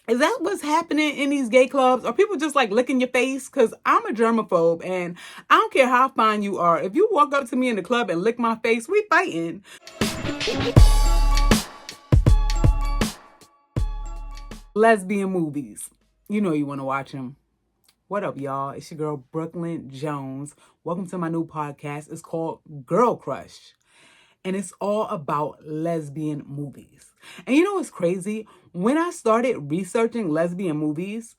Is that what's happening in these gay clubs? Are people just like licking your face? Because I'm a germaphobe and I don't care how fine you are. If you walk up to me in the club and lick my face, we fighting. Lesbian movies. You know you want to watch them. What up, y'all? It's your girl, Brooklyn Jones. Welcome to my new podcast. It's called GurlCrush. And it's all about lesbian movies. And you know what's crazy? When I started researching lesbian movies,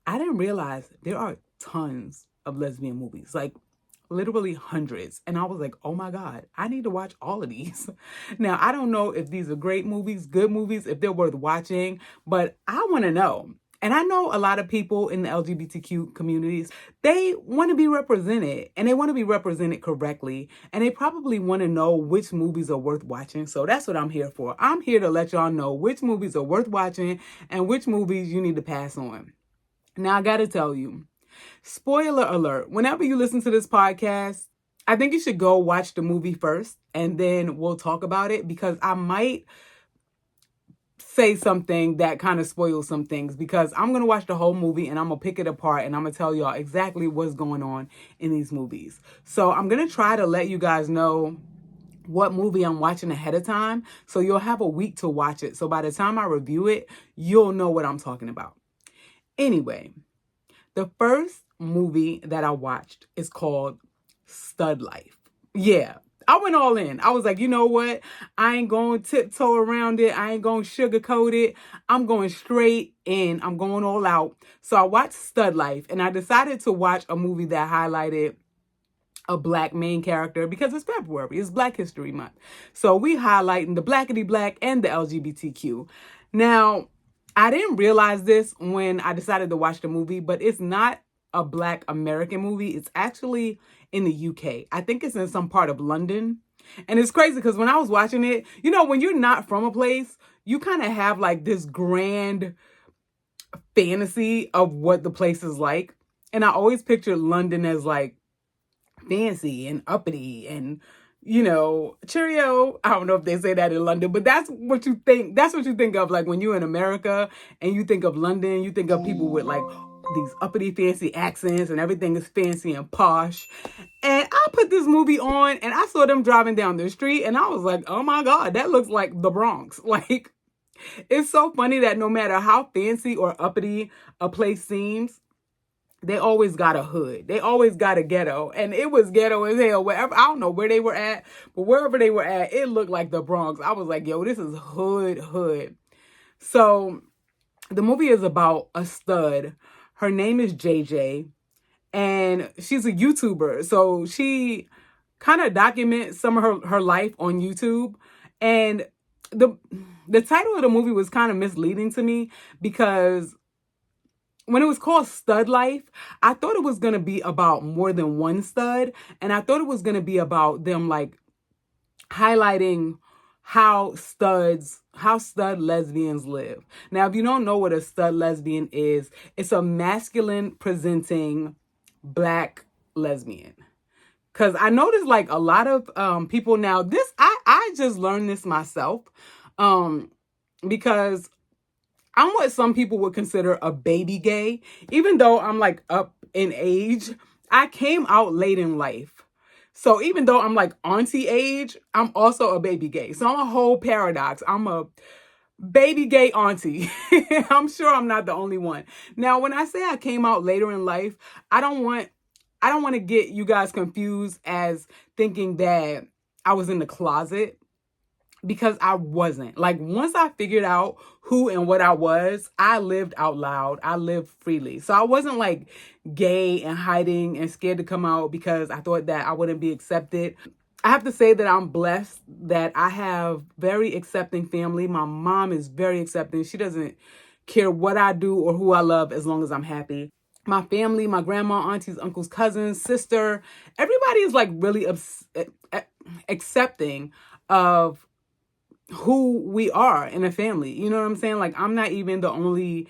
I didn't realize there are tons of lesbian movies, like literally hundreds. And I was like, oh my God, I need to watch all of these. Now, I don't know if these are great movies, good movies, if they're worth watching, but I want to know. And I know a lot of people in the LGBTQ communities, they want to be represented and they want to be represented correctly. And they probably want to know which movies are worth watching. So that's what I'm here for. I'm here to let y'all know which movies are worth watching and which movies you need to pass on. Now, I got to tell you, spoiler alert, whenever you listen to this podcast, I think you should go watch the movie first and then we'll talk about it, because I might say something that kind of spoils some things, because I'm going to watch the whole movie and I'm going to pick it apart and I'm going to tell y'all exactly what's going on in these movies. So I'm going to try to let you guys know what movie I'm watching ahead of time, so you'll have a week to watch it. So by the time I review it, you'll know what I'm talking about. Anyway, the first movie that I watched is called Stud Life. Yeah, I went all in. I was like, you know what? I ain't going to tiptoe around it. I ain't going to sugarcoat it. I'm going straight in. I'm going all out. So I watched Stud Life, and I decided to watch a movie that highlighted a Black main character because it's February. It's Black History Month. So we highlighting the Blackity Black and the LGBTQ. Now, I didn't realize this when I decided to watch the movie, but it's not a Black American movie. It's actually in the UK. I think it's in some part of London. And it's crazy because when I was watching it, you know, when you're not from a place, you kind of have like this grand fantasy of what the place is like. And I always pictured London as like fancy and uppity and, you know, cheerio. I don't know if they say that in London, but that's what you think. That's what you think of, like when you're in America and you think of London, you think of people with like these uppity fancy accents and everything is fancy and posh. And I put this movie on and I saw them driving down the street and I was like, oh my God, that looks like the Bronx. Like, it's so funny that no matter how fancy or uppity a place seems, they always got a hood. They always got a ghetto. And it was ghetto as hell. Wherever, I don't know where they were at, but wherever they were at, it looked like the Bronx. I was like, yo, this is hood. So the movie is about a stud. Her name is JJ. And she's a YouTuber. So she kind of documents some of her life on YouTube. And the title of the movie was kind of misleading to me, because when it was called Stud Life, I thought it was going to be about more than one stud. And I thought it was going to be about them like highlighting how stud lesbians live. Now, if you don't know what a stud lesbian is, it's a masculine presenting Black lesbian. Because I noticed like a lot of people now, this, I just learned this myself, because I'm what some people would consider a baby gay. Even though I'm like up in age, I came out late in life. So even though I'm like auntie age, I'm also a baby gay. So I'm a whole paradox. I'm a baby gay auntie. I'm sure I'm not the only one. Now, when I say I came out later in life, I don't want to get you guys confused as thinking that I was in the closet, because I wasn't. Like, once I figured out who and what I was, I lived out loud. I lived freely. So I wasn't like gay and hiding and scared to come out because I thought that I wouldn't be accepted. I have to say that I'm blessed that I have very accepting family. My mom is very accepting. She doesn't care what I do or who I love as long as I'm happy. My family, my grandma, aunties, uncles, cousins, sister, everybody is like really accepting of who we are in a family. You know what I'm saying? Like, I'm not even the only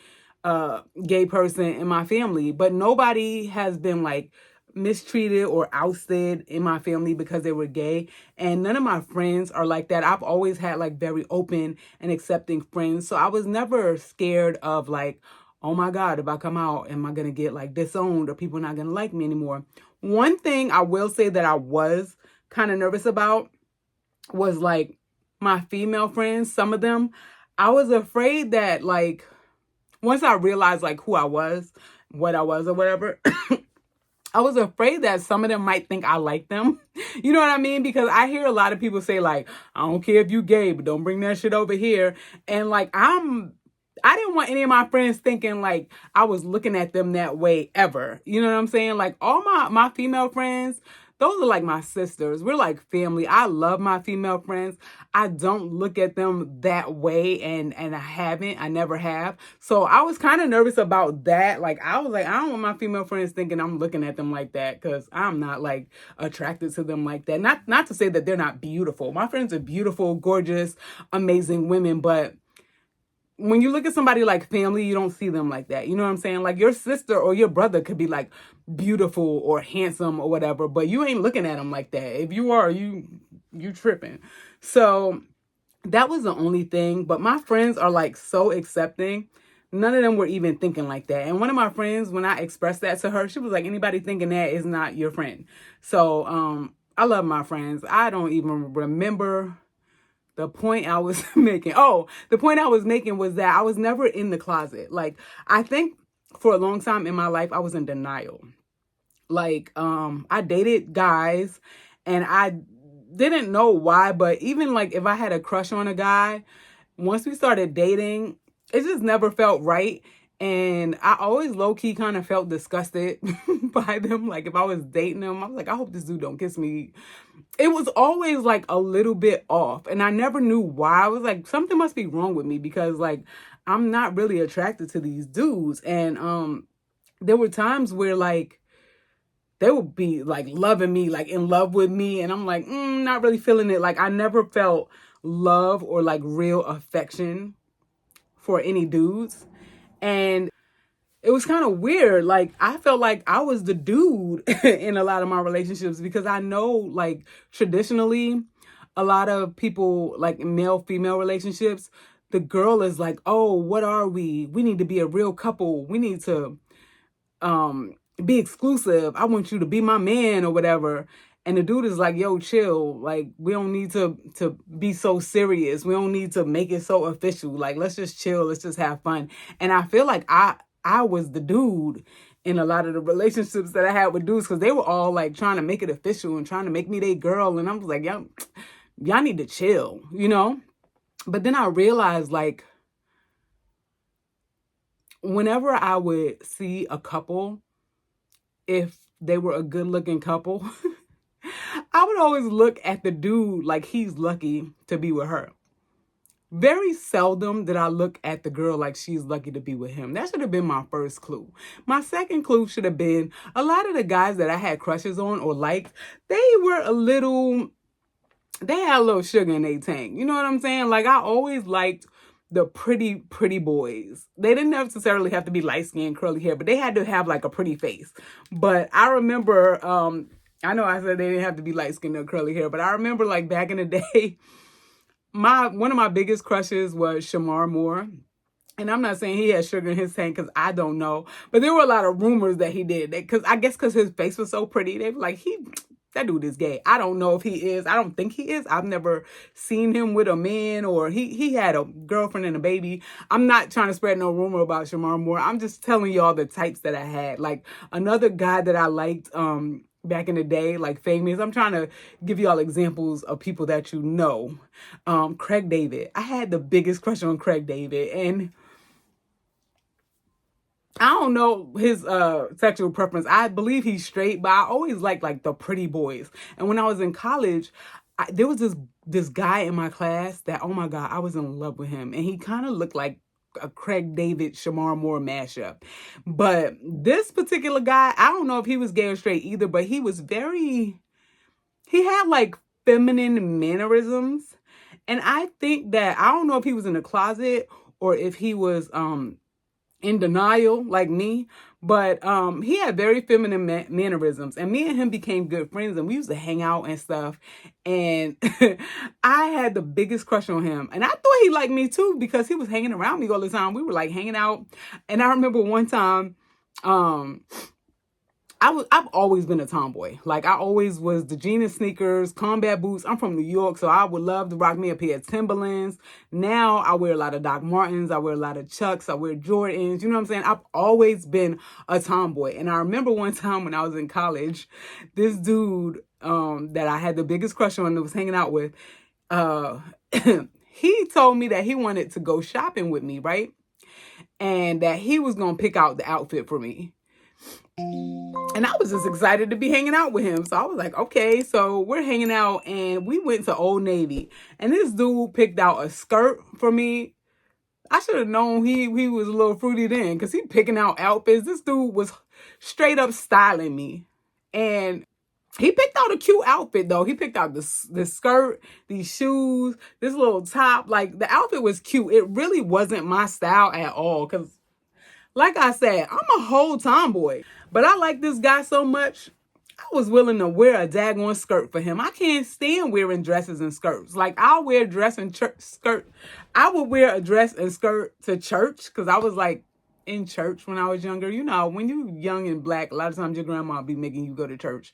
gay person in my family, but nobody has been like mistreated or ousted in my family because they were gay. And none of my friends are like that. I've always had like very open and accepting friends. So I was never scared of like, oh my God, if I come out, am I going to get like disowned or people not going to like me anymore? One thing I will say that I was kind of nervous about was like my female friends, some of them. I was afraid that like once I realized like who I was, what I was or whatever, I was afraid that some of them might think I like them. You know what I mean? Because I hear a lot of people say like, I don't care if you gay, but don't bring that shit over here. And like, I didn't want any of my friends thinking like I was looking at them that way ever. You know what I'm saying? Like all my female friends, those are like my sisters. We're like family. I love my female friends. I don't look at them that way and I never have. So I was kind of nervous about that. Like I was like, I don't want my female friends thinking I'm looking at them like that because I'm not like attracted to them like that. Not to say that they're not beautiful. My friends are beautiful, gorgeous, amazing women, but when you look at somebody like family, you don't see them like that. You know what I'm saying? Like your sister or your brother could be like beautiful or handsome or whatever, but you ain't looking at them like that. If you are, you tripping. So that was the only thing. But my friends are like so accepting. None of them were even thinking like that. And one of my friends, when I expressed that to her, she was like, anybody thinking that is not your friend. So I love my friends. I don't even remember the point I was making. Oh, the point I was making was that I was never in the closet. Like, I think for a long time in my life, I was in denial. Like, I dated guys and I didn't know why, but even like if I had a crush on a guy, once we started dating, it just never felt right. And I always low-key kind of felt disgusted by them. Like if I was dating them, I was like, I hope this dude don't kiss me. It was always like a little bit off. And I never knew why. I was like, something must be wrong with me because like I'm not really attracted to these dudes. And there were times where like they would be like loving me, like in love with me. And I'm like, not really feeling it. Like I never felt love or like real affection for any dudes. And it was kind of weird. Like I felt like I was the dude in a lot of my relationships because I know like traditionally a lot of people like male female relationships, the girl is like, oh, what are we? We need to be a real couple. We need to be exclusive. I want you to be my man or whatever. And the dude is like, yo, chill. Like, we don't need to be so serious. We don't need to make it so official. Like, let's just chill. Let's just have fun. And I feel like I was the dude in a lot of the relationships that I had with dudes because they were all like trying to make it official and trying to make me their girl. And I was like, y'all need to chill, you know? But then I realized like whenever I would see a couple, if they were a good looking couple, I would always look at the dude like he's lucky to be with her. Very seldom did I look at the girl like she's lucky to be with him. That should have been my first clue. My second clue should have been a lot of the guys that I had crushes on or liked, they had a little sugar in their tank. You know what I'm saying? Like I always liked the pretty boys. They didn't necessarily have to be light skinned, curly hair, but they had to have like a pretty face. But I remember, I know I said they didn't have to be light skinned or curly hair, but I remember like back in the day, one of my biggest crushes was Shamar Moore. And I'm not saying he had sugar in his tank because I don't know. But there were a lot of rumors that he did. Because his face was so pretty. They were like, that dude is gay. I don't know if he is. I don't think he is. I've never seen him with a man or he had a girlfriend and a baby. I'm not trying to spread no rumor about Shamar Moore. I'm just telling y'all the types that I had. Like another guy that I liked back in the day, like famous. I'm trying to give y'all examples of people that you know. Craig David. I had the biggest crush on Craig David. And I don't know his sexual preference. I believe he's straight, but I always liked like the pretty boys. And when I was in college, there was this guy in my class that, oh my God, I was in love with him. And he kind of looked like a Craig David, Shamar Moore mashup. But this particular guy, I don't know if he was gay or straight either, but he had like feminine mannerisms. And I think that, I don't know if he was in the closet or if he was in denial like me, but he had very feminine mannerisms, and me and him became good friends, and we used to hang out and stuff, and I had the biggest crush on him, and I thought he liked me too because he was hanging around me all the time. We were like hanging out, and I remember one time I've always been a tomboy. Like, I always was the jeans and sneakers, combat boots. I'm from New York, so I would love to rock me a pair of Timberlands. Now I wear a lot of Doc Martens. I wear a lot of Chucks. I wear Jordans. You know what I'm saying? I've always been a tomboy. And I remember one time when I was in college, this dude that I had the biggest crush on that was hanging out with, he told me that he wanted to go shopping with me, right? And that he was going to pick out the outfit for me. And I was just excited to be hanging out with him. So I was like, okay, so we're hanging out, and we went to Old Navy. And this dude picked out a skirt for me. I should have known he was a little fruity then, because he picking out outfits. This dude was straight up styling me. And he picked out a cute outfit, though. He picked out this skirt, these shoes, this little top. Like, the outfit was cute. It really wasn't my style at all, because like I said, I'm a whole tomboy. But I like this guy so much, I was willing to wear a daggone skirt for him. I can't stand wearing dresses and skirts. Like, I'll wear a dress and skirt. I would wear a dress and skirt to church, because I was like in church when I was younger. You know, when you young and black, a lot of times your grandma be making you go to church.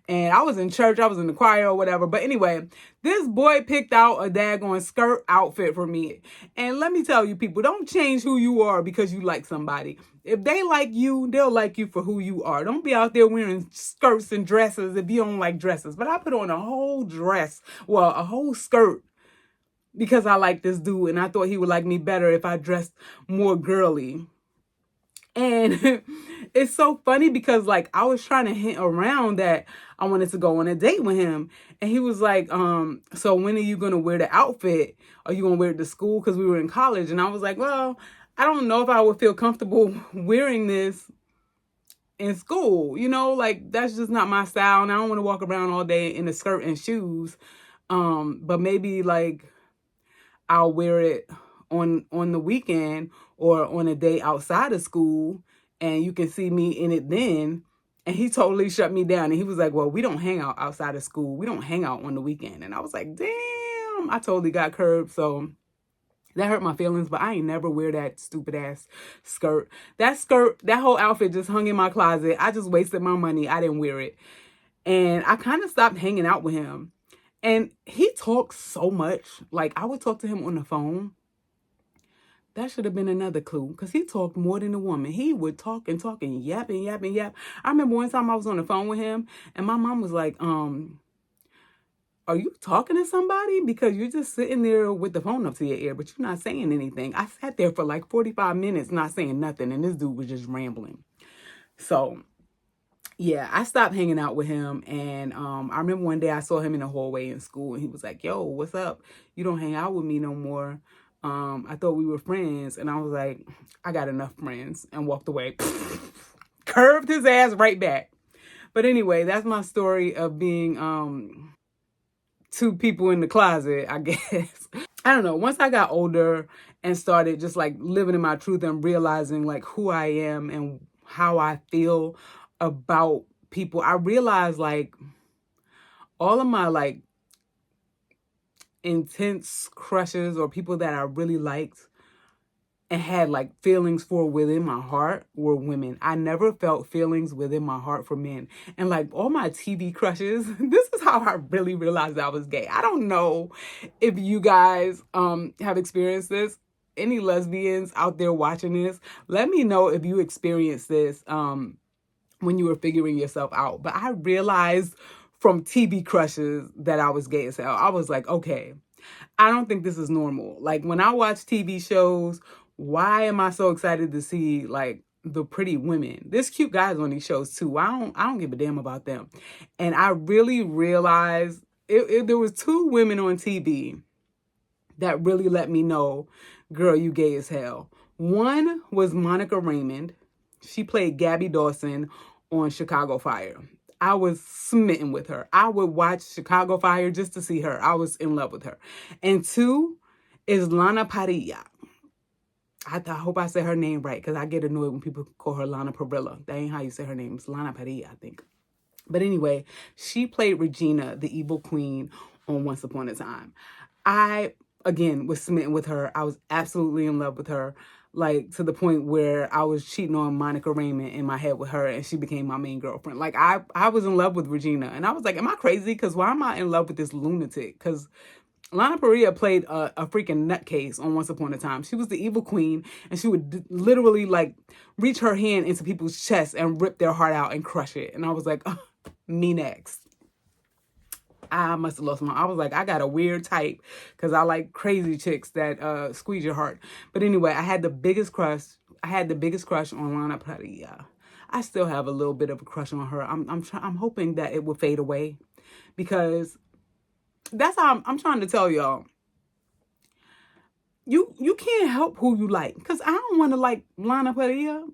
And I was in church. I was in the choir or whatever. But anyway, this boy picked out a daggone skirt outfit for me. And let me tell you, people, don't change who you are because you like somebody. If they like you, they'll like you for who you are. Don't be out there wearing skirts and dresses if you don't like dresses. But I put on a whole dress, well, a whole skirt, because I like this dude, and I thought he would like me better if I dressed more girly. And it's so funny because, like, I was trying to hint around that I wanted to go on a date with him. And he was like, so when are you going to wear the outfit? Are you going to wear it to school? Because we were in college. And I was like, well, I don't know if I would feel comfortable wearing this in school. You know, like, that's just not my style. And I don't want to walk around all day in a skirt and shoes. But maybe, like, I'll wear it on the weekend or on a day outside of school, and you can see me in it then. And he totally shut me down. And he was like, well, we don't hang out outside of school. We don't hang out on the weekend. And I was like, damn, I totally got curbed. So that hurt my feelings, but I ain't never wear that stupid ass skirt. That whole outfit just hung in my closet. I just wasted my money. I didn't wear it. And I kind of stopped hanging out with him. And he talks so much. Like, I would talk to him on the phone. That should have been another clue, because he talked more than a woman. He would talk and talk and yap and yap and yap. I remember one time I was on the phone with him, and my mom was like, are you talking to somebody? Because you're just sitting there with the phone up to your ear, but you're not saying anything. I sat there for like 45 minutes not saying nothing, and this dude was just rambling. So yeah, I stopped hanging out with him. And I remember one day I saw him in the hallway in school, and he was like, yo, what's up? You don't hang out with me no more. I thought we were friends. And I was like, I got enough friends, and walked away. Curved his ass right back. But anyway, that's my story of being two people in the closet, I guess. I don't know. Once I got older and started just like living in my truth and realizing like who I am and how I feel about people, I realized like all of my like intense crushes or people that I really liked and had like feelings for within my heart were women. I never felt feelings within my heart for men. And like all my TV crushes, this is how I really realized I was gay. I don't know if you guys have experienced this. Any lesbians out there watching this, let me know if you experienced this when you were figuring yourself out. But I realized from TV crushes that I was gay as hell. I was like, okay, I don't think this is normal. Like when I watch TV shows, why am I so excited to see like the pretty women? There's cute guys on these shows too. I don't give a damn about them. And I really realized there was two women on TV that really let me know, girl, you gay as hell. One was Monica Raymond. She played Gabby Dawson on Chicago Fire. I was smitten with her. I would watch Chicago Fire just to see her. I was in love with her. And two is Lana Padilla. I hope I said her name right, because I get annoyed when people call her Lana Parrilla. That ain't how you say her name. It's Lana Padilla, I think. But anyway, she played Regina, the evil queen, on Once Upon a Time. I, again, was smitten with her. I was absolutely in love with her, like to the point where I was cheating on Monica Raymond in my head with her, and she became my main girlfriend. Like, I was in love with Regina, and I was like, am I crazy? Because why am I in love with this lunatic? Because Lana Parrilla played a freaking nutcase on Once Upon a Time. She was the evil queen, and she would literally, like, reach her hand into people's chests and rip their heart out and crush it. And I was like, oh, me next. I must have lost my... I was like, I got a weird type, because I like crazy chicks that squeeze your heart. But anyway, I had the biggest crush. I had the biggest crush on Lana Parrilla. I still have a little bit of a crush on her. I'm hoping that it will fade away, because that's how I'm trying to tell y'all. You can't help who you like, because I don't want to like Lana Parrilla.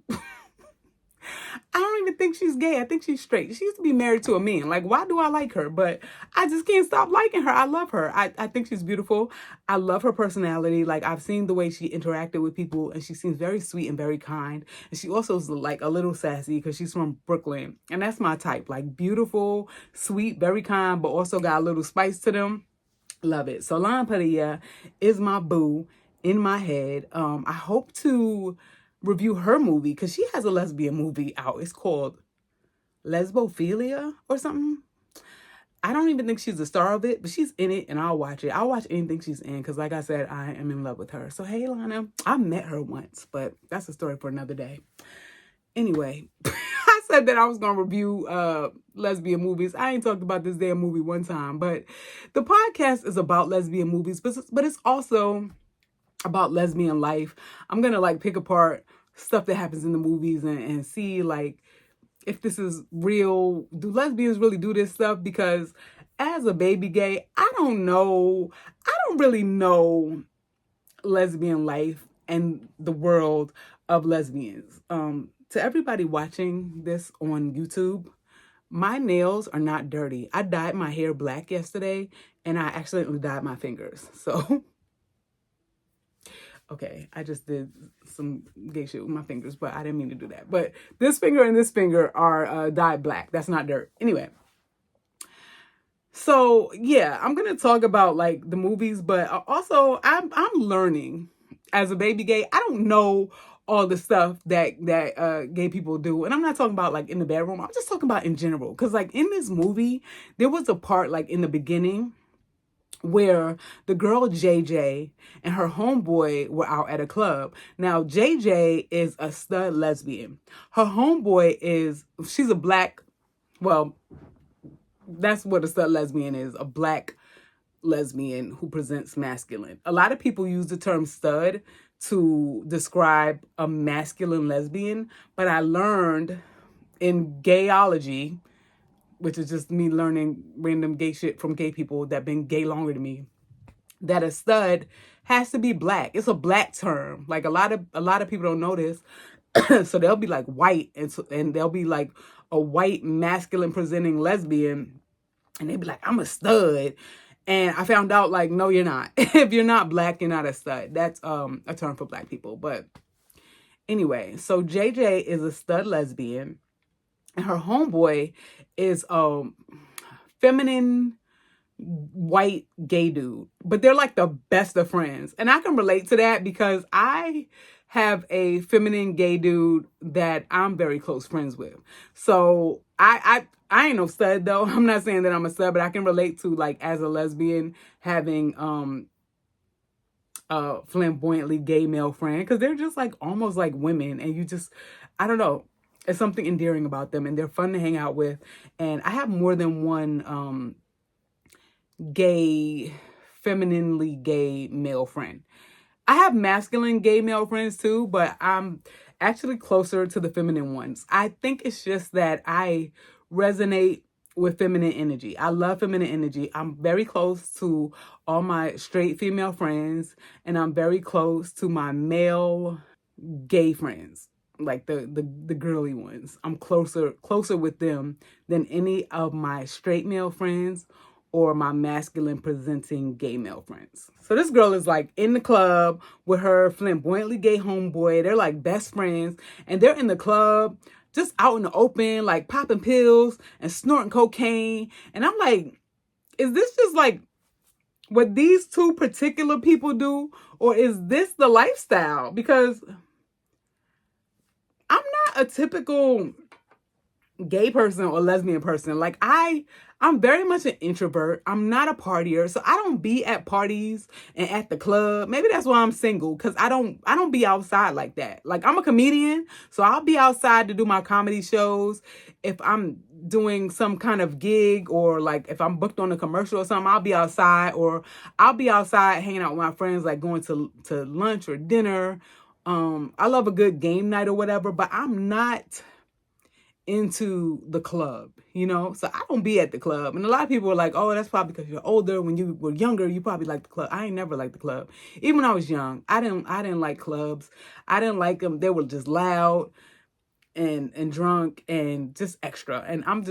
I don't even think she's gay. I think she's straight. She used to be married to a man. Like, why do I like her? But I just can't stop liking her. I love her. I think she's beautiful. I love her personality. Like, I've seen the way she interacted with people, and she seems very sweet and very kind. And she also is like a little sassy, because she's from Brooklyn. And that's my type. Like, beautiful, sweet, very kind, but also got a little spice to them. Love it. So Lana Parrilla is my boo in my head. I hope to review her movie, because she has a lesbian movie out. It's called Lesbophilia or something. I don't even think she's the star of it, but she's in it, and I'll watch it. I'll watch anything she's in, because like I said, I am in love with her. So hey, Lana, I met her once, but that's a story for another day. Anyway, I said that I was going to review lesbian movies. I ain't talked about this damn movie one time, but the podcast is about lesbian movies, but it's also about lesbian life. I'm going to like pick apart stuff that happens in the movies and see like if this is real. Do lesbians really do this stuff? Because as a baby gay, I don't know. I don't really know lesbian life and the world of lesbians. To everybody watching this on YouTube, my nails are not dirty. I dyed my hair black yesterday, and I accidentally dyed my fingers. So okay, I just did some gay shit with my fingers, but I didn't mean to do that. But this finger and this finger are dyed black. That's not dirt. Anyway. So yeah, I'm going to talk about like the movies, but also I'm learning as a baby gay. I don't know all the stuff that gay people do. And I'm not talking about like in the bedroom. I'm just talking about in general. Because like in this movie, there was a part like in the beginning where the girl JJ and her homeboy were out at a club. Now, JJ is a stud lesbian. Her homeboy she's a black, well, that's what a stud lesbian is, a black lesbian who presents masculine. A lot of people use the term stud to describe a masculine lesbian, but I learned in gayology, which is just me learning random gay shit from gay people that been gay longer than me, that a stud has to be black. It's a black term. Like a lot of people don't know this. So they'll be like white, and they'll be like a white masculine presenting lesbian, and they'd be like, I'm a stud. And I found out like, no, you're not. If you're not black, you're not a stud. That's a term for black people. But anyway, so JJ is a stud lesbian, and her homeboy is a feminine white gay dude. But they're like the best of friends. And I can relate to that because I have a feminine gay dude that I'm very close friends with. So I ain't no stud though. I'm not saying that I'm a stud, but I can relate to like as a lesbian having a flamboyantly gay male friend, because they're just like almost like women, and you just, I don't know, it's something endearing about them, and they're fun to hang out with. And I have more than one gay, femininely gay male friend. I have masculine gay male friends too, but I'm actually closer to the feminine ones. I think it's just that I resonate with feminine energy. I love feminine energy. I'm very close to all my straight female friends, and I'm very close to my male gay friends, like the girly ones. I'm closer with them than any of my straight male friends or my masculine presenting gay male friends. So this girl is like in the club with her flamboyantly gay homeboy. They're like best friends, and they're in the club just out in the open, like popping pills and snorting cocaine. And I'm like, is this just like what these two particular people do, or is this the lifestyle? Because I'm not a typical gay person or lesbian person. Like I'm very much an introvert. I'm not a partier, so I don't be at parties and at the club. Maybe that's why I'm single, because I don't be outside like that. Like, I'm a comedian, so I'll be outside to do my comedy shows. If I'm doing some kind of gig, or like if I'm booked on a commercial or something, I'll be outside, or I'll be outside hanging out with my friends, like going to lunch or dinner. I love a good game night or whatever, but I'm not into the club, so I don't be at the club. And a lot of people are like, oh, that's probably because you're older. When you were younger, you probably liked the club. I ain't never liked the club. Even when I was young, I didn't like clubs. I didn't like them. They were just loud and drunk and just extra. And I'm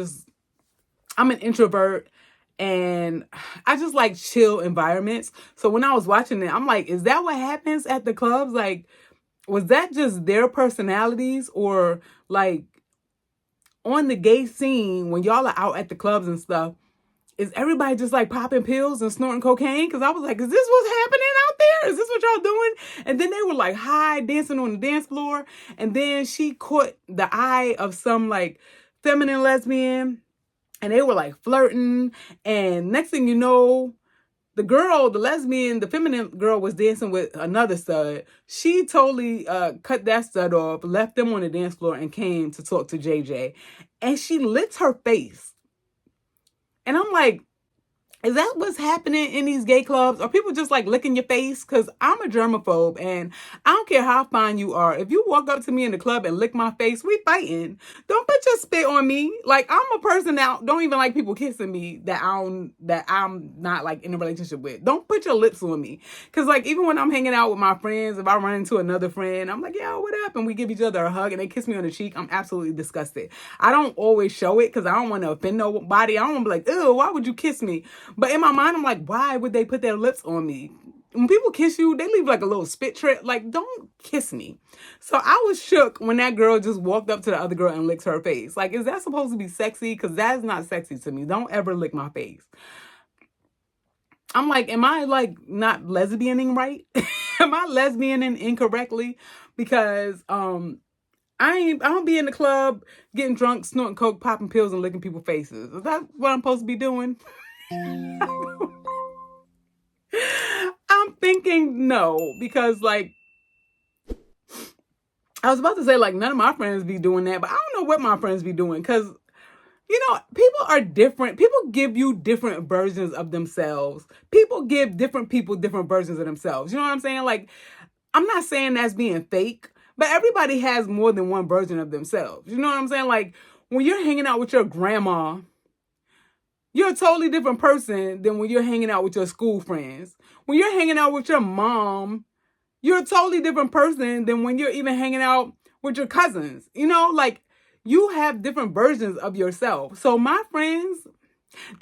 an introvert, and I just like chill environments. So when I was watching it, I'm like, is that what happens at the clubs? Like, was that just their personalities, or like on the gay scene when y'all are out at the clubs and stuff, is everybody just like popping pills and snorting cocaine? Because I was like, is this what's happening out there? Is this what y'all doing? And then they were like high, dancing on the dance floor. And then she caught the eye of some like feminine lesbian, and they were like flirting. And next thing you know, the girl, the lesbian, the feminine girl was dancing with another stud. She totally cut that stud off, left them on the dance floor, and came to talk to JJ. And she licks her face. And I'm like, is that what's happening in these gay clubs? Are people just like licking your face? Because I'm a germaphobe, and I don't care how fine you are. If you walk up to me in the club and lick my face, we fighting. Don't put your spit on me. Like, I'm a person that don't even like people kissing me that I'm not like in a relationship with. Don't put your lips on me. Because like, even when I'm hanging out with my friends, if I run into another friend, I'm like, yeah, what happened? We give each other a hug and they kiss me on the cheek. I'm absolutely disgusted. I don't always show it because I don't want to offend nobody. I don't want to be like, ew, why would you kiss me? But in my mind, I'm like, why would they put their lips on me? When people kiss you, they leave like a little spit trail. Like, don't kiss me. So I was shook when that girl just walked up to the other girl and licked her face. Like, is that supposed to be sexy? Because that's not sexy to me. Don't ever lick my face. I'm like, am I like not lesbianing right? Am I lesbianing incorrectly? Because I don't be in the club getting drunk, snorting coke, popping pills, and licking people's faces. Is that what I'm supposed to be doing? I'm thinking no, because like, I was about to say like none of my friends be doing that, but I don't know what my friends be doing, because people are different. People give you different versions of themselves. People give different people different versions of themselves. You know what I'm saying? Like, I'm not saying that's being fake, but everybody has more than one version of themselves. You know what I'm saying? Like, when you're hanging out with your grandma, you're a totally different person than when you're hanging out with your school friends. When you're hanging out with your mom, you're a totally different person than when you're even hanging out with your cousins. Like, you have different versions of yourself. So my friends,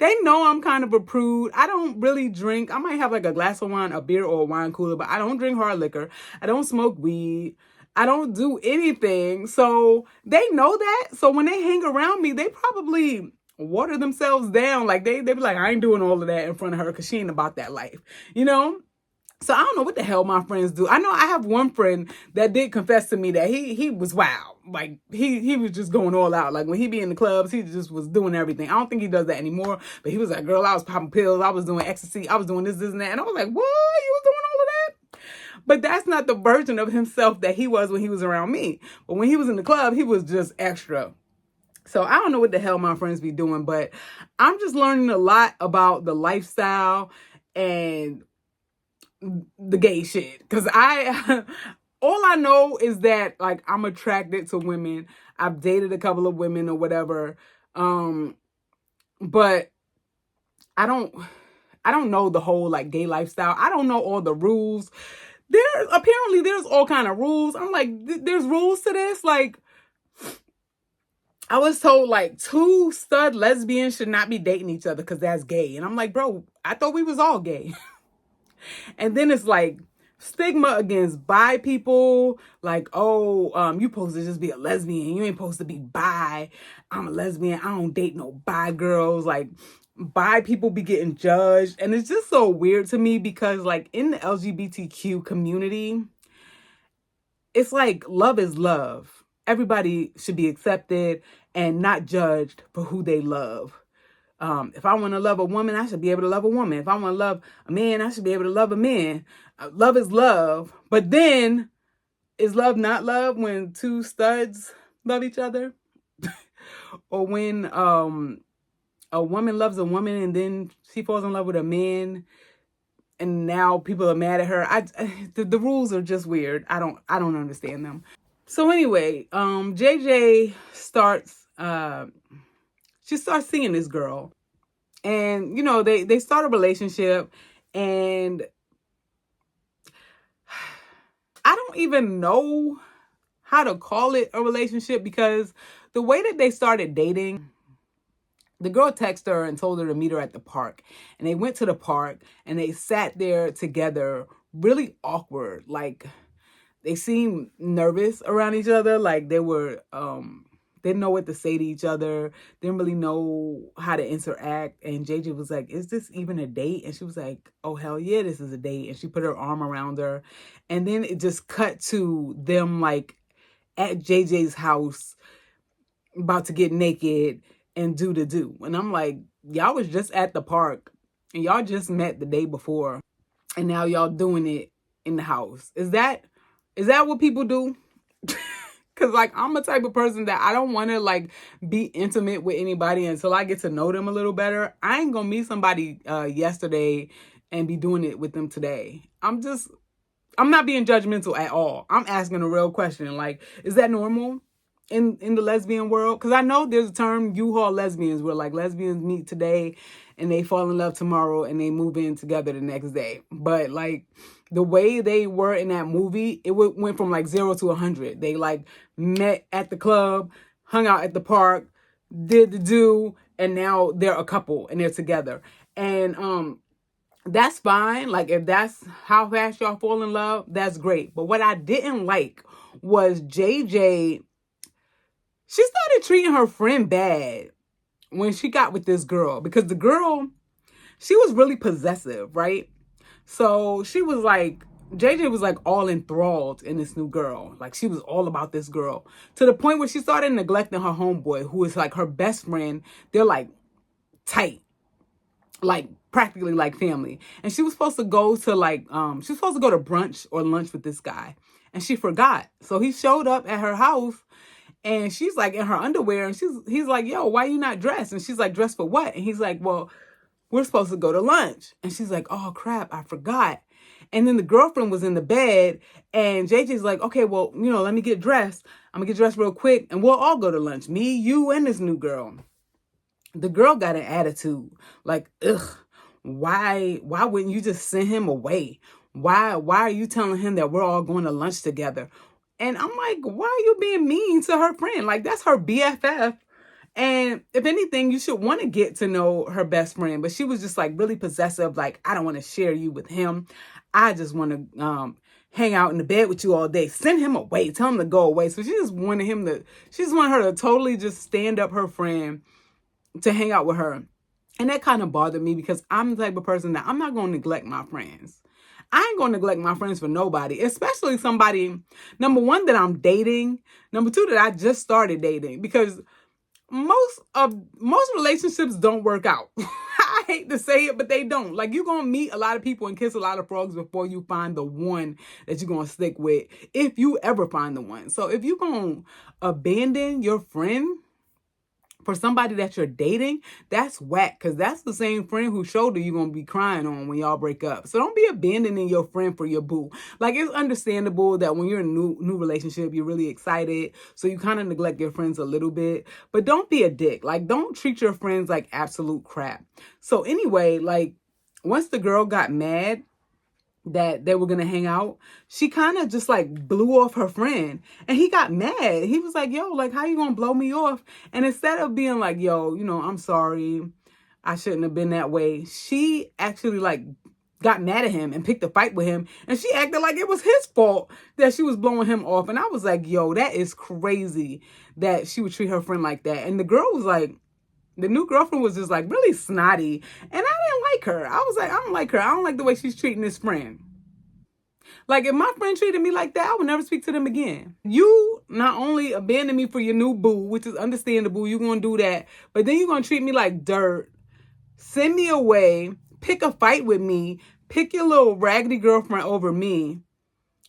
they know I'm kind of a prude. I don't really drink. I might have like a glass of wine, a beer, or a wine cooler, but I don't drink hard liquor. I don't smoke weed. I don't do anything. So they know that. So when they hang around me, they probably water themselves down. Like, they be like, I ain't doing all of that in front of her because she ain't about that life, So I don't know what the hell my friends do. I know I have one friend that did confess to me that he was wild. Like, he was just going all out. Like, when he be in the clubs, he just was doing everything. I don't think he does that anymore. But he was like, girl, I was popping pills. I was doing ecstasy. I was doing this, and that. And I was like, what? You was doing all of that? But that's not the version of himself that he was when he was around me. But when he was in the club, he was just extra. So I don't know what the hell my friends be doing, but I'm just learning a lot about the lifestyle and the gay shit. Because all I know is that, like, I'm attracted to women. I've dated a couple of women or whatever. But I don't know the whole, like, gay lifestyle. I don't know all the rules. Apparently there's all kind of rules. I'm like, there's rules to this? Like, I was told like two stud lesbians should not be dating each other because that's gay. And I'm like, bro, I thought we was all gay. And then it's like stigma against bi people. Like, oh, you supposed to just be a lesbian. You ain't supposed to be bi. I'm a lesbian. I don't date no bi girls. Like, bi people be getting judged. And it's just so weird to me because like in the LGBTQ community, it's like love is love. Everybody should be accepted and not judged for who they love. If I want to love a woman, I should be able to love a woman. If I want to love a man, I should be able to love a man. Love is love. But then, is love not love when two studs love each other? Or when a woman loves a woman and then she falls in love with a man and now people are mad at her? The rules are just weird. I don't understand them. So anyway, JJ starts she starts seeing this girl, and you know they start a relationship, and I don't even know how to call it a relationship because the way that they started dating, the girl texted her and told her to meet her at the park, and they went to the park and they sat there together, really awkward. Like they seemed nervous around each other, like they were didn't know what to say to each other, didn't really know how to interact. And JJ was like, is this even a date? And she was like, oh, hell yeah, this is a date. And she put her arm around her. And then it just cut to them like at JJ's house about to get naked and do the do. And I'm like, y'all was just at the park and y'all just met the day before. And now y'all doing it in the house. Is that what people do? Because, like, I'm a type of person that I don't want to, like, be intimate with anybody until I get to know them a little better. I ain't going to meet somebody yesterday and be doing it with them today. I'm not being judgmental at all. I'm asking a real question. Like, is that normal in the lesbian world? Because I know there's a term, Uhaul Lesbians, where, like, lesbians meet today and they fall in love tomorrow and they move in together the next day. But, like, the way they were in that movie, it went from like 0 to 100. They like met at the club, hung out at the park, did the do, and now they're a couple and they're together. And that's fine. Like if that's how fast y'all fall in love, that's great. But what I didn't like was JJ, she started treating her friend bad when she got with this girl, because the girl, she was really possessive, right? So she was like, JJ was like all enthralled in this new girl. Like she was all about this girl to the point where she started neglecting her homeboy, who is like her best friend. They're like tight, like practically like family. And she was supposed to go to like, she was supposed to go to brunch or lunch with this guy, and she forgot. So he showed up at her house and she's like in her underwear, and he's like, yo, why you not dressed? And she's like, dressed for what? And he's like, well, we're supposed to go to lunch. And she's like, oh crap, I forgot. And then the girlfriend was in the bed and JJ's like, okay, well, you know, let me get dressed. I'm gonna get dressed real quick and we'll all go to lunch. Me, you, and this new girl. The girl got an attitude. Like, ugh, why wouldn't you just send him away? Why are you telling him that we're all going to lunch together? And I'm like, why are you being mean to her friend? Like, that's her BFF. And if anything, you should want to get to know her best friend. But she was just like really possessive. Like, I don't want to share you with him. I just want to hang out in the bed with you all day. Send him away. Tell him to go away. So she just wanted her to totally just stand up her friend to hang out with her. And that kind of bothered me because I'm the type of person that I'm not going to neglect my friends. I ain't going to neglect my friends for nobody, especially somebody, number one, that I'm dating. Number two, that I just started dating, because most relationships don't work out. I hate to say it, but they don't. Like, you're going to meet a lot of people and kiss a lot of frogs before you find the one that you're going to stick with, if you ever find the one. So if you're going to abandon your friend for somebody that you're dating, that's whack, because that's the same friend whose shoulder you're going to be crying on when y'all break up. So don't be abandoning your friend for your boo. Like, it's understandable that when you're in a new relationship, you're really excited, so you kind of neglect your friends a little bit. But don't be a dick. Like, don't treat your friends like absolute crap. So anyway, like, once the girl got mad, that they were going to hang out, she kind of just like blew off her friend, and he got mad. He was like, yo, like, how you going to blow me off? And instead of being like, yo, I'm sorry, I shouldn't have been that way, she actually like got mad at him and picked a fight with him, and she acted like it was his fault that she was blowing him off. And I was like, yo, that is crazy that she would treat her friend like that. And the girl was like, the new girlfriend was just like really snotty, and I didn't like her. I was like, I don't like her. I don't like the way she's treating this friend. Like, if my friend treated me like that, I would never speak to them again. You not only abandon me for your new boo, which is understandable, you're going to do that, but then you're going to treat me like dirt, send me away, pick a fight with me, pick your little raggedy girlfriend over me,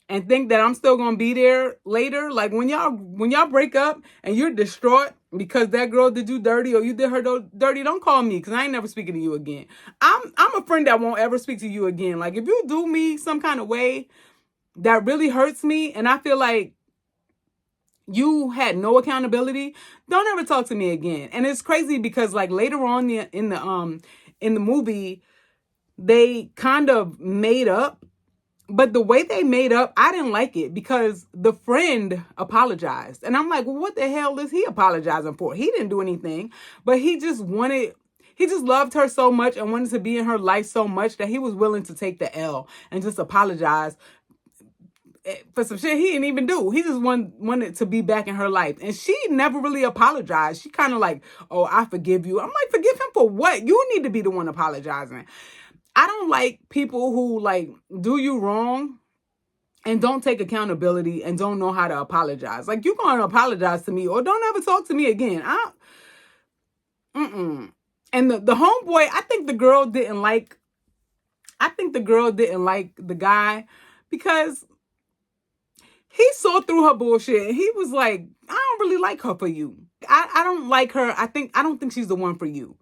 and think that I'm still going to be there later. Like, when y'all break up and you're distraught because that girl did you dirty or you did her dirty, don't call me, because I ain't never speaking to you again. I'm a friend that won't ever speak to you again. Like, if you do me some kind of way that really hurts me and I feel like you had no accountability, don't ever talk to me again. And it's crazy because like later on in the movie, they kind of made up. But the way they made up, I didn't like it, because the friend apologized. And I'm like, well, what the hell is he apologizing for? He didn't do anything, but he just loved her so much and wanted to be in her life so much that he was willing to take the L and just apologize for some shit he didn't even do. He just wanted to be back in her life. And she never really apologized. She kind of like, oh, I forgive you. I'm like, forgive him for what? You need to be the one apologizing. I don't like people who like do you wrong and don't take accountability and don't know how to apologize. Like, you're going to apologize to me or don't ever talk to me again. And the homeboy, I think the girl didn't like the guy because he saw through her bullshit and he was like, I don't really like her for you. I don't like her. I don't think she's the one for you.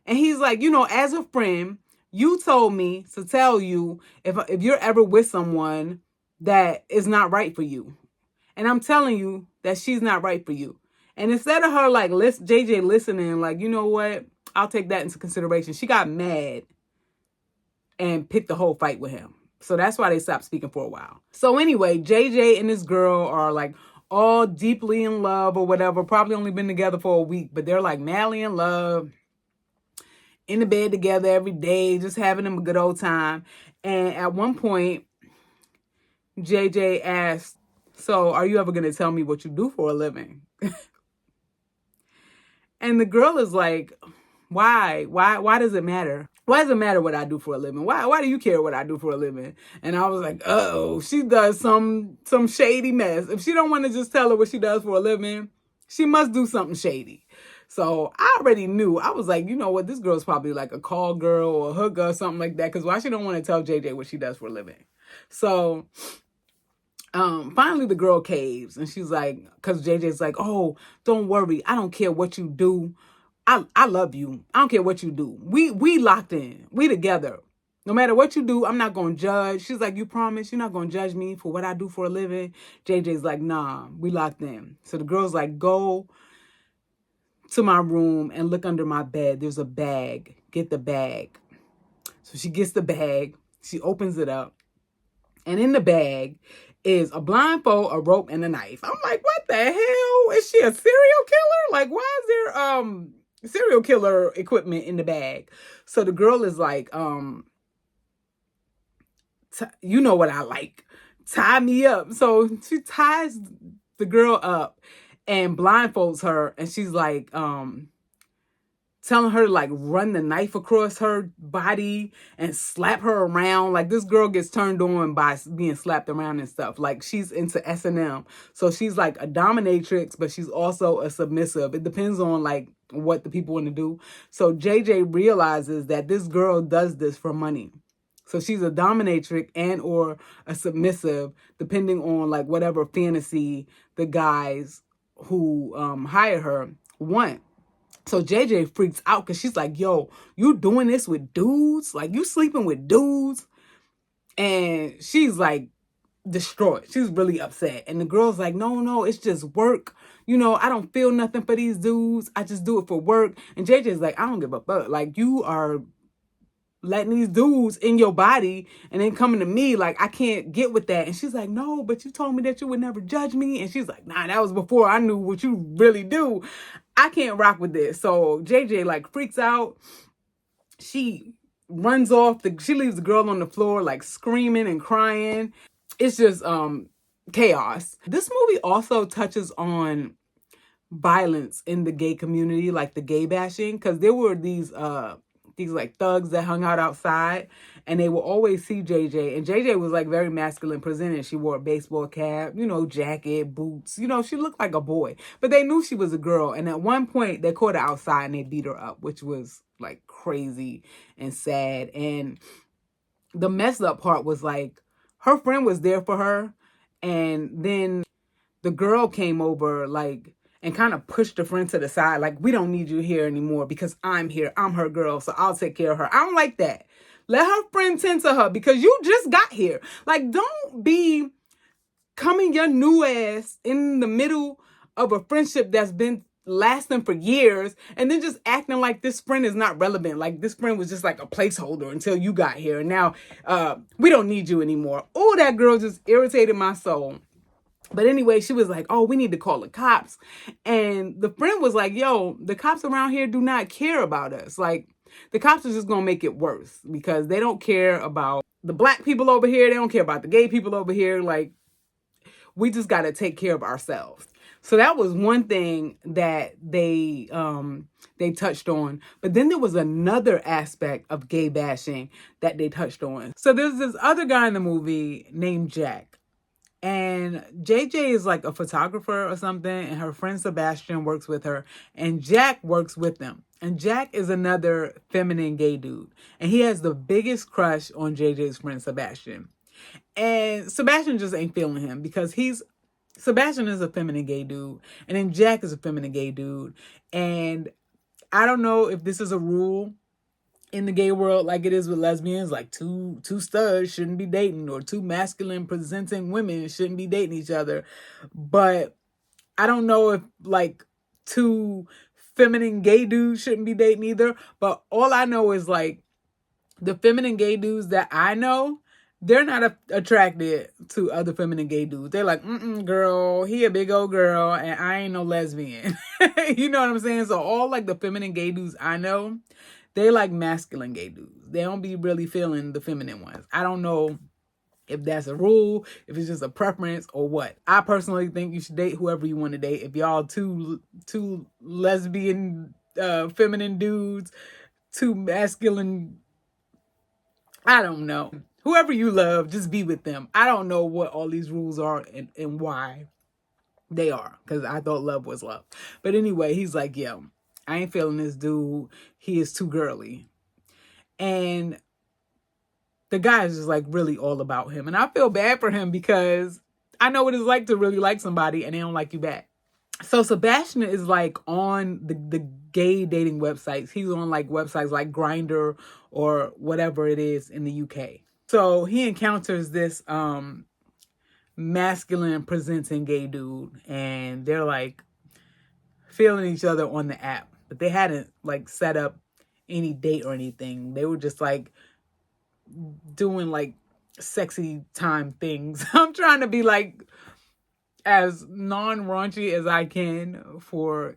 And he's like, as a friend, you told me to tell you if you're ever with someone that is not right for you. And I'm telling you that she's not right for you. And instead of her like JJ listening, like, you know what? I'll take that into consideration. She got mad and picked the whole fight with him. So that's why they stopped speaking for a while. So anyway, JJ and this girl are like all deeply in love or whatever. Probably only been together for a week, but they're like madly in love, in the bed together every day, just having them a good old time. And at one point, JJ asked, so are you ever going to tell me what you do for a living? And the girl is like, why? Why does it matter? Why does it matter what I do for a living? Why do you care what I do for a living? And I was like, oh, she does some shady mess. If she don't want to just tell her what she does for a living, she must do something shady. So I already knew. I was like, you know what? This girl's probably like a call girl or a hooker or something like that. Because why she don't want to tell JJ what she does for a living? So finally the girl caves. And she's like, because JJ's like, oh, don't worry. I don't care what you do. I love you. I don't care what you do. We locked in. We together. No matter what you do, I'm not going to judge. She's like, you promise you're not going to judge me for what I do for a living? JJ's like, nah, we locked in. So the girl's like, go to my room and look under my bed. There's a bag. Get the bag. So she gets the bag. She opens it up. And in the bag is a blindfold, a rope, and a knife. I'm like, what the hell? Is she a serial killer? Like, why is there serial killer equipment in the bag? So the girl is like, you know what I like. Tie me up. So she ties the girl up and blindfolds her. And she's like, telling her to like run the knife across her body and slap her around. Like, this girl gets turned on by being slapped around and stuff. Like, she's into S&M. So she's like a dominatrix, but she's also a submissive. It depends on like what the people want to do. So JJ realizes that this girl does this for money. So she's a dominatrix and or a submissive, depending on like whatever fantasy the guys who hire her want. So JJ freaks out because she's like, yo, you doing this with dudes? Like, you sleeping with dudes? And she's like distraught. She's really upset. And the girl's like, no, it's just work. I don't feel nothing for these dudes. I just do it for work. And JJ's like, I don't give a fuck. Like, you are letting these dudes in your body and then coming to me, like, I can't get with that. And she's like, no, but you told me that you would never judge me. And she's like, nah, that was before I knew what you really do. I can't rock with this. So JJ like freaks out. She runs off. She leaves the girl on the floor like screaming and crying. It's just chaos. This movie also touches on violence in the gay community, like the gay bashing, because there were these like thugs that hung out outside, and they would always see JJ, and JJ was like very masculine presented. She wore a baseball cap, jacket, boots, she looked like a boy, but they knew she was a girl. And at one point they caught her outside and they beat her up, which was like crazy and sad. And the messed up part was like her friend was there for her, and then the girl came over like and kind of pushed the friend to the side, like, we don't need you here anymore because I'm here. I'm her girl, so I'll take care of her. I don't like that. Let her friend tend to her because you just got here. Like, don't be coming your new ass in the middle of a friendship that's been lasting for years and then just acting like this friend is not relevant. Like, this friend was just like a placeholder until you got here. And now we don't need you anymore. Oh, that girl just irritated my soul. But anyway, she was like, oh, we need to call the cops. And the friend was like, yo, the cops around here do not care about us. Like, the cops are just going to make it worse because they don't care about the black people over here. They don't care about the gay people over here. Like, we just got to take care of ourselves. So that was one thing that they touched on. But then there was another aspect of gay bashing that they touched on. So there's this other guy in the movie named Jack. And JJ is like a photographer or something, and her friend Sebastian works with her, and Jack works with them. And Jack is another feminine gay dude, and he has the biggest crush on JJ's friend Sebastian. And Sebastian just ain't feeling him because Sebastian is a feminine gay dude, and then Jack is a feminine gay dude. And I don't know if this is a rule in the gay world like it is with lesbians, like two studs shouldn't be dating, or two masculine presenting women shouldn't be dating each other. But I don't know if like two feminine gay dudes shouldn't be dating either. But all I know is like the feminine gay dudes that I know, they're not attracted to other feminine gay dudes. They're like, girl, he a big old girl and I ain't no lesbian. You know what I'm saying? So all like the feminine gay dudes I know, they like masculine gay dudes. They don't be really feeling the feminine ones. I don't know if that's a rule, if it's just a preference or what. I personally think you should date whoever you want to date. If y'all two lesbian feminine dudes, two masculine, I don't know. Whoever you love, just be with them. I don't know what all these rules are and why they are, because I thought love was love. But anyway, he's like, yo, I ain't feeling this dude. He is too girly. And the guy is just like really all about him. And I feel bad for him because I know what it's like to really like somebody and they don't like you back. So Sebastian is like on the gay dating websites. He's on like websites like Grindr or whatever it is in the UK. So he encounters this masculine presenting gay dude, and they're like feeling each other on the app. But they hadn't like set up any date or anything. They were just like doing like sexy time things. I'm trying to be like as non-raunchy as I can for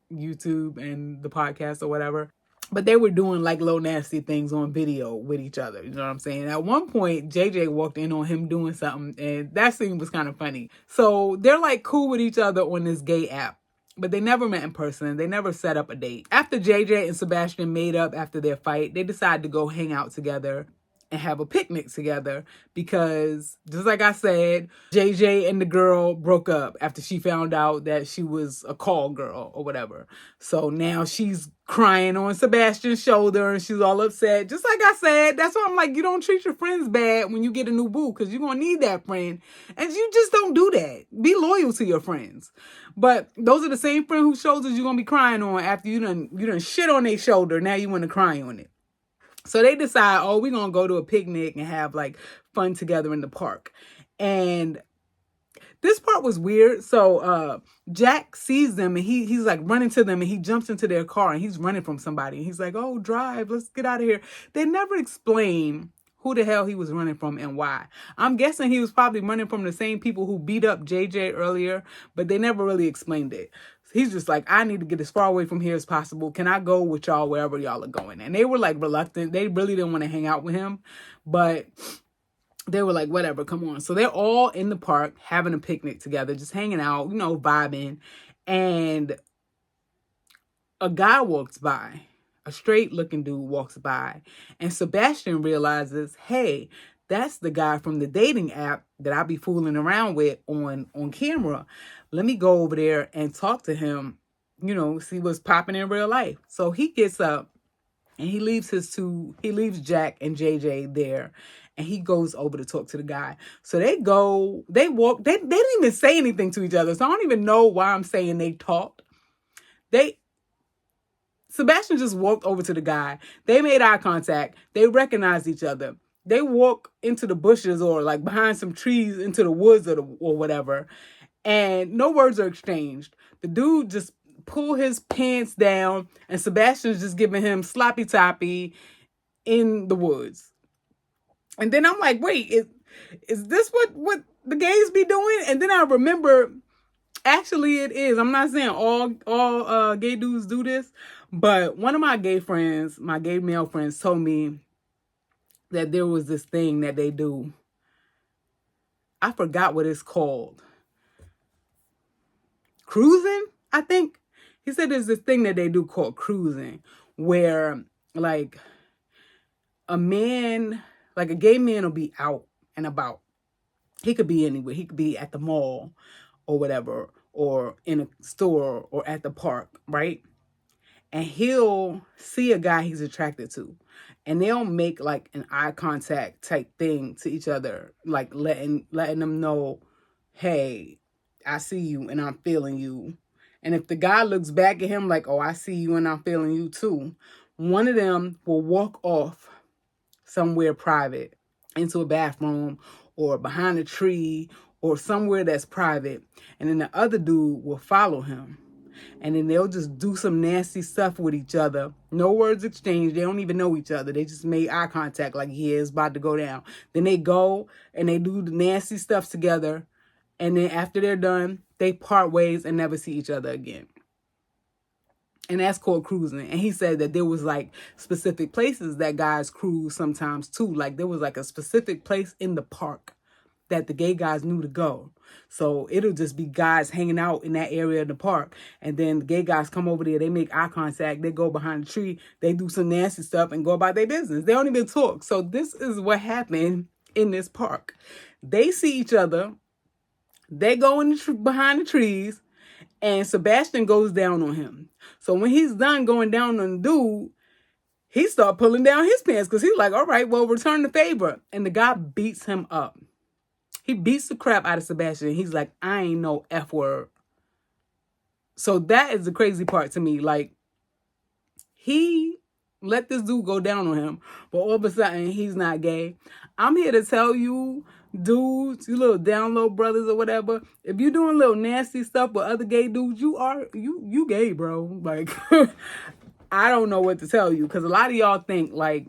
YouTube and the podcast or whatever. But they were doing like low nasty things on video with each other. You know what I'm saying? At one point, JJ walked in on him doing something, and that scene was kind of funny. So they're like cool with each other on this gay app. But they never met in person. They never set up a date. After JJ and Sebastian made up after their fight, they decided to go hang out together and have a picnic together because, just like I said, JJ and the girl broke up after she found out that she was a call girl or whatever. So now she's crying on Sebastian's shoulder and she's all upset. Just like I said, that's why I'm like, you don't treat your friends bad when you get a new boo because you're going to need that friend. And you just don't do that. Be loyal to your friends. But those are the same friends whose shoulders you're going to be crying on after you done shit on their shoulder. Now you want to cry on it. So they decide, oh, we're going to go to a picnic and have like fun together in the park. And this part was weird. So Jack sees them and he's like running to them and he jumps into their car and he's running from somebody. He's like, oh, drive, let's get out of here. They never explain who the hell he was running from and why. I'm guessing he was probably running from the same people who beat up JJ earlier, but they never really explained it. He's just like, I need to get as far away from here as possible. Can I go with y'all wherever y'all are going? And they were like reluctant. They really didn't want to hang out with him, but they were like, whatever, come on. So they're all in the park having a picnic together, just hanging out, vibing. And a guy walks by. A straight looking dude walks by, and Sebastian realizes, hey, that's the guy from the dating app that I be fooling around with on camera. Let me go over there and talk to him, see what's popping in real life. So he gets up and he leaves Jack and JJ there, and he goes over to talk to the guy. So they walk, they didn't even say anything to each other. So I don't even know why I'm saying they talked. Sebastian just walked over to the guy. They made eye contact. They recognized each other. They walk into the bushes or like behind some trees into the woods or whatever. And no words are exchanged. The dude just pulled his pants down and Sebastian's just giving him sloppy toppy in the woods. And then I'm like, wait, is this what the gays be doing? And then I remember, actually it is. I'm not saying all gay dudes do this. But one of my gay male friends told me that there was this thing that they do. I forgot what it's called. Cruising, I think. He said there's this thing that they do called cruising, where like a gay man will be out and about. He could be anywhere. He could be at the mall or whatever, or in a store or at the park, right? And he'll see a guy he's attracted to. And they'll make like an eye contact type thing to each other. Like letting them know, hey, I see you and I'm feeling you. And if the guy looks back at him like, oh, I see you and I'm feeling you too, one of them will walk off somewhere private into a bathroom or behind a tree or somewhere that's private. And then the other dude will follow him. And then they'll just do some nasty stuff with each other. No words exchanged. They don't even know each other. They just made eye contact like, yeah, it's about to go down. Then they go and they do the nasty stuff together. And then after they're done, they part ways and never see each other again. And that's called cruising. And he said that there was like specific places that guys cruise sometimes too. Like there was like a specific place in the park that the gay guys knew to go. So it'll just be guys hanging out in that area of the park. And then the gay guys come over there, they make eye contact, they go behind the tree, they do some nasty stuff and go about their business. They don't even talk. So this is what happened in this park. They see each other, they go behind the trees, and Sebastian goes down on him. So when he's done going down on the dude, he start pulling down his pants because he's like, all right, well, return the favor. And the guy beats him up. He beats the crap out of Sebastian. He's like, I ain't no F word. So that is the crazy part to me. Like, he let this dude go down on him, but all of a sudden, he's not gay. I'm here to tell you, dudes, you little down low brothers or whatever, if you're doing little nasty stuff with other gay dudes, you gay, bro. Like, I don't know what to tell you, because a lot of y'all think, like,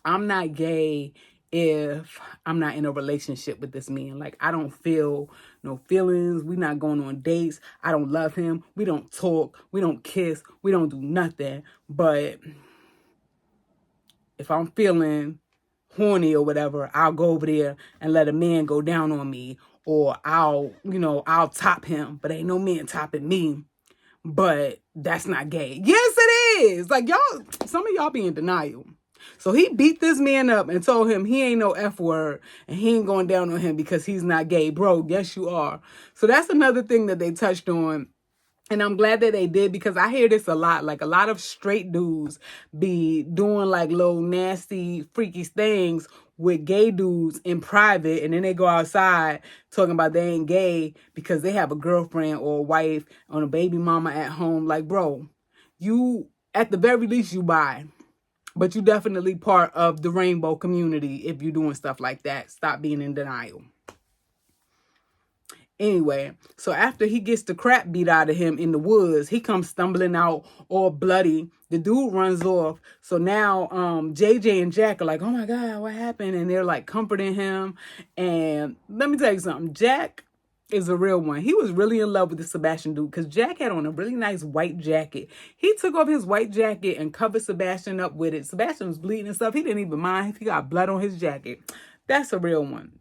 I'm not gay if I'm not in a relationship with this man. Like, I don't feel no feelings. We're not going on dates. I don't love him. We don't talk. We don't kiss. We don't do nothing. But if I'm feeling horny or whatever, I'll go over there and let a man go down on me. Or I'll top him. But ain't no man topping me. But that's not gay. Yes, it is. Like, y'all, some of y'all be in denial. So he beat this man up and told him he ain't no F word and he ain't going down on him because he's not gay. Bro, yes, you are. So that's another thing that they touched on. And I'm glad that they did, because I hear this a lot. Like, a lot of straight dudes be doing like little nasty, freaky things with gay dudes in private. And then they go outside talking about they ain't gay because they have a girlfriend or a wife or a baby mama at home. Like, bro, you, at the very least, you bi. But you definitely part of the rainbow community if you're doing stuff like that. Stop being in denial. Anyway, so after he gets the crap beat out of him in the woods, he comes stumbling out all bloody. The dude runs off. So now JJ and Jack are like, oh my God, what happened? And they're like comforting him. And let me tell you something. Jack is a real one. He was really in love with the Sebastian dude because Jack had on a really nice white jacket. He took off his white jacket and covered Sebastian up with it. Sebastian was bleeding and stuff. He didn't even mind if he got blood on his jacket. That's a real one.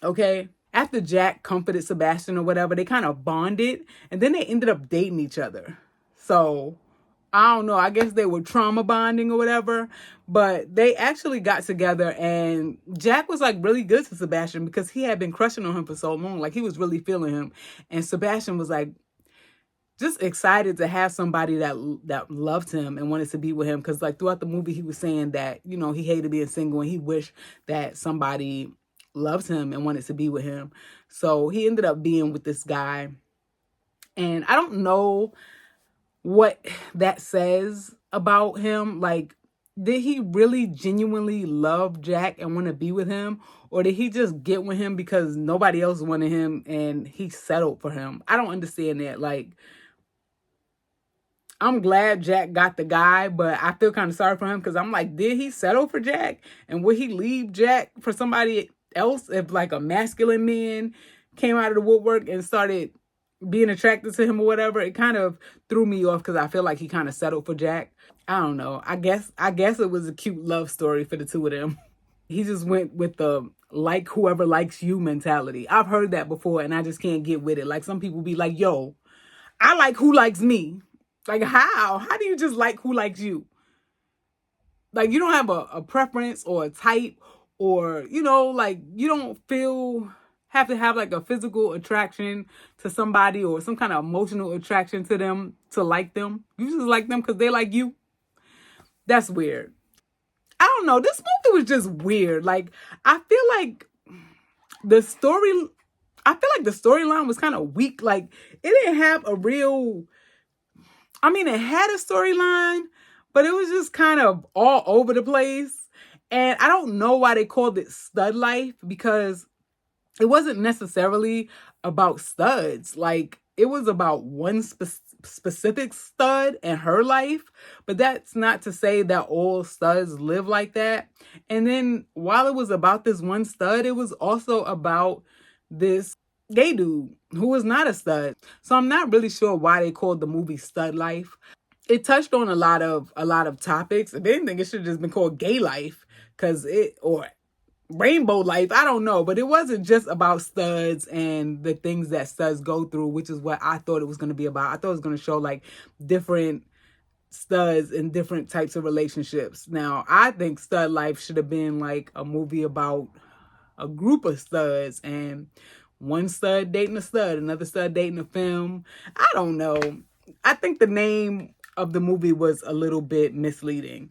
Okay? After Jack comforted Sebastian or whatever, they kind of bonded and then they ended up dating each other. So, I don't know. I guess they were trauma bonding or whatever. But they actually got together and Jack was like really good to Sebastian because he had been crushing on him for so long. Like he was really feeling him. And Sebastian was like just excited to have somebody that loved him and wanted to be with him. Because like throughout the movie, he was saying that, you know, he hated being single and he wished that somebody loves him and wanted to be with him. So he ended up being with this guy. And I don't know what that says about him. Like, did he really genuinely love Jack and want to be with him? Or did he just get with him because nobody else wanted him and he settled for him? I don't understand that. Like, I'm glad Jack got the guy, but I feel kind of sorry for him because I'm like, did he settle for Jack? And would he leave Jack for somebody else if like a masculine man came out of the woodwork and started being attracted to him or whatever? It kind of threw me off because I feel like he kind of settled for Jack. I don't know. I guess it was a cute love story for the two of them. He just went with the like whoever likes you mentality. I've heard that before and I just can't get with it. Like some people be like, yo, I like who likes me. Like how? How do you just like who likes you? Like you don't have a preference or a type or, you know, like you don't have to have like a physical attraction to somebody or some kind of emotional attraction to them to like them. You just like them because they like you. That's weird. I don't know. This movie was just weird. Like I feel like the storyline was kind of weak. Like it didn't have a real, I mean, it had a storyline, but it was just kind of all over the place. And I don't know why they called it Stud Life because it wasn't necessarily about studs. Like it was about one specific stud and her life. But that's not to say that all studs live like that. And then while it was about this one stud, it was also about this gay dude who was not a stud. So I'm not really sure why they called the movie Stud Life. It touched on a lot of topics. If anything, it should have just been called Gay Life or Rainbow Life. I don't know, but it wasn't just about studs and the things that studs go through, which is what I thought it was going to be about. I thought it was going to show like different studs and different types of relationships. Now, I think Stud Life should have been like a movie about a group of studs and one stud dating a stud, another stud dating a film. I don't know. I think the name of the movie was a little bit misleading.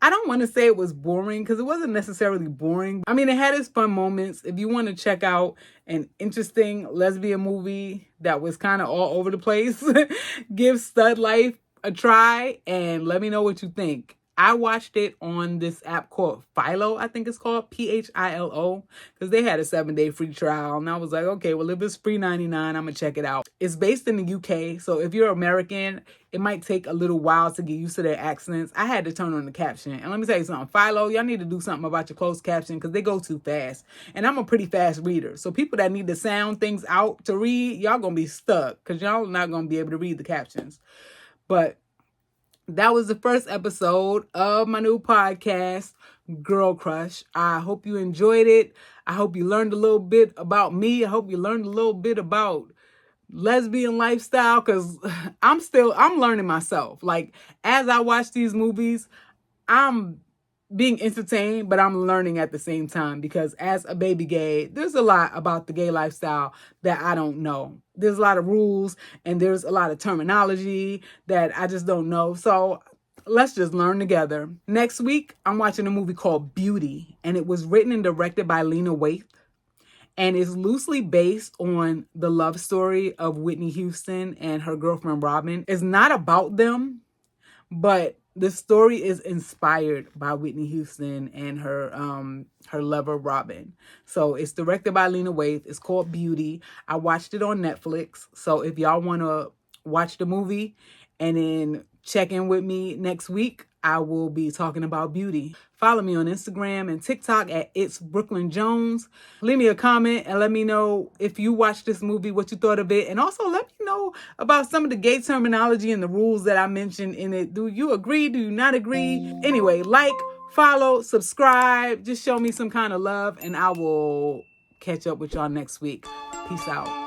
I don't want to say it was boring because it wasn't necessarily boring. I mean, it had its fun moments. If you want to check out an interesting lesbian movie that was kind of all over the place, give Stud Life a try and let me know what you think. I watched it on this app called Philo, I think it's called, Philo, because they had a 7-day free trial. And I was like, okay, well, if it's free 99, I'm going to check it out. It's based in the UK, so if you're American, it might take a little while to get used to their accents. I had to turn on the caption. And let me tell you something, Philo, y'all need to do something about your closed caption because they go too fast. And I'm a pretty fast reader. So people that need to sound things out to read, y'all going to be stuck because y'all not going to be able to read the captions. But that was the first episode of my new podcast, GurlCrush. I hope you enjoyed it. I hope you learned a little bit about me. I hope you learned a little bit about lesbian lifestyle because I'm learning myself. Like, as I watch these movies, I'm being entertained, but I'm learning at the same time because as a baby gay, there's a lot about the gay lifestyle that I don't know. There's a lot of rules and there's a lot of terminology that I just don't know. So let's just learn together. Next week, I'm watching a movie called Beauty, and it was written and directed by Lena Waithe, and is loosely based on the love story of Whitney Houston and her girlfriend Robin. It's not about them, but The story is inspired by Whitney Houston and her lover Robin. So it's directed by Lena Waithe. It's called Beauty. I watched it on Netflix. So if y'all want to watch the movie and then check in with me next week, I will be talking about Beauty. Follow me on Instagram and TikTok at It's Brooklyn Jones. Leave me a comment and let me know if you watched this movie, what you thought of it. And also let me know about some of the gay terminology and the rules that I mentioned in it. Do you agree? Do you not agree? Anyway, like, follow, subscribe. Just show me some kind of love and I will catch up with y'all next week. Peace out.